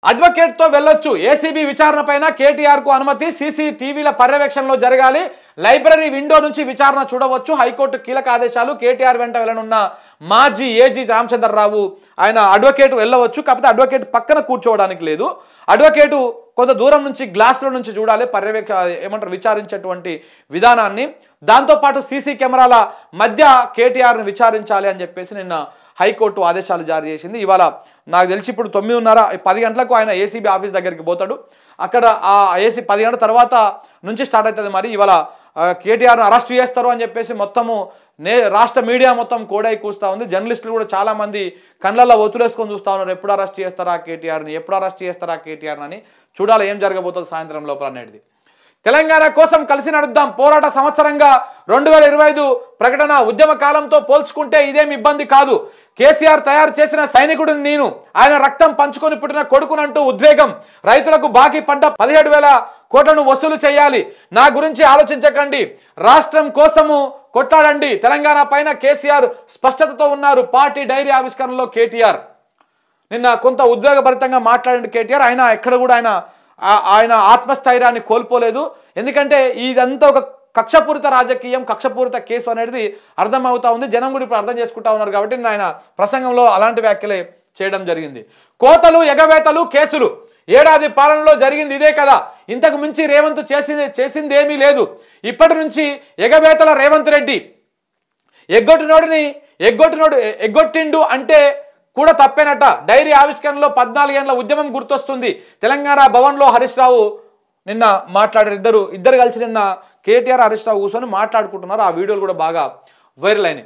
అడ్వకేట్తో వెళ్ళొచ్చు. ఏసీబీ విచారణ పైన కేటీఆర్కు అనుమతి, సీసీటీవీల పర్యవేక్షణలో జరగాలి, లైబ్రరీ విండో నుంచి విచారణ చూడవచ్చు, హైకోర్టు కీలక ఆదేశాలు. కేటీఆర్ వెంట వెళ్ళనున్న మాజీ ఏజీ రామచంద్రరావు ఆయన అడ్వకేట్ వెళ్ళవచ్చు, కాకపోతే అడ్వకేట్ పక్కన కూర్చోవడానికి లేదు. అడ్వకేటు కొంత దూరం నుంచి గ్లాస్లో నుంచి చూడాలి విచారించేటువంటి విధానాన్ని. దాంతోపాటు సీసీ కెమెరాల మధ్య కేటీఆర్ని విచారించాలి అని చెప్పేసి నిన్న హైకోర్టు ఆదేశాలు జారీ చేసింది. ఇవాళ నాకు తెలిసి ఇప్పుడు 9:30 10 గంటలకు ఆయన ఏసీబీ ఆఫీస్ దగ్గరికి పోతాడు. అక్కడ ఆ ఏసీ 10 గంటల తర్వాత నుంచి స్టార్ట్ అవుతుంది. మరి ఇవాళ కేటీఆర్ను అరెస్ట్ చేస్తారు అని చెప్పేసి మొత్తము రాష్ట్ర మీడియా మొత్తం కోడై కూస్తూ ఉంది. జర్నలిస్టులు కూడా చాలామంది కళ్ళల్లో ఒత్తులేసుకొని చూస్తూ ఉన్నారు, ఎప్పుడు అరెస్ట్ చేస్తారా కేటీఆర్ని, ఎప్పుడు అరెస్ట్ చేస్తారా కేటీఆర్ని అని. చూడాలి ఏం జరగబోతుంది సాయంత్రం లోపల అనేది. తెలంగాణ కోసం కలిసి నడుద్దాం పోరాట సంవత్సరంగా 2025 ప్రకటన. ఉద్యమ కాలంతో పోల్చుకుంటే ఇదేం ఇబ్బంది కాదు. కేసీఆర్ తయారు చేసిన సైనికుడిని నేను, ఆయన రక్తం పంచుకొని పుట్టిన కొడుకునంటూ ఉద్వేగం. రైతులకు బాకీ పడ్డ 17,000 కోట్లను వసూలు చేయాలి. నా గురించి ఆలోచించకండి, రాష్ట్రం కోసము కొట్లాడండి. తెలంగాణ పైన కేసీఆర్ స్పష్టతతో ఉన్నారు. పార్టీ డైరీ ఆవిష్కరణలో కేటీఆర్ నిన్న కొంత ఉద్వేగభరితంగా మాట్లాడిన కేటీఆర్ ఆయన ఎక్కడ కూడా ఆయన ఆత్మస్థైర్యాన్ని కోల్పోలేదు. ఎందుకంటే ఇదంతా ఒక కక్షపూరిత రాజకీయం, కక్షపూరిత కేసు అనేది అర్థమవుతా ఉంది. జనం కూడా ఇప్పుడు అర్థం చేసుకుంటా ఉన్నారు. కాబట్టి ఆయన ప్రసంగంలో అలాంటి వ్యాఖ్యలే చేయడం జరిగింది. కోతలు, ఎగవేతలు, కేసులు ఏడాది పాలనలో జరిగింది ఇదే కదా. ఇంతకు మించి రేవంత్ చేసింది ఏమీ లేదు. ఇప్పటి నుంచి ఎగవేతల రేవంత్ రెడ్డి ఎగ్గొట్టిండు అంటే కూడా తప్పేనట. డైరీ ఆవిష్కరణలో 14 ఏళ్ల ఉద్యమం గుర్తొస్తుంది. తెలంగాణ భవన్లో హరీష్ రావు నిన్న మాట్లాడారు. ఇద్దరు కలిసి నిన్న కేటీఆర్ హరీష్ రావు కూర్చొని మాట్లాడుకుంటున్నారు. ఆ వీడియోలు కూడా బాగా వైరల్ అయినాయి.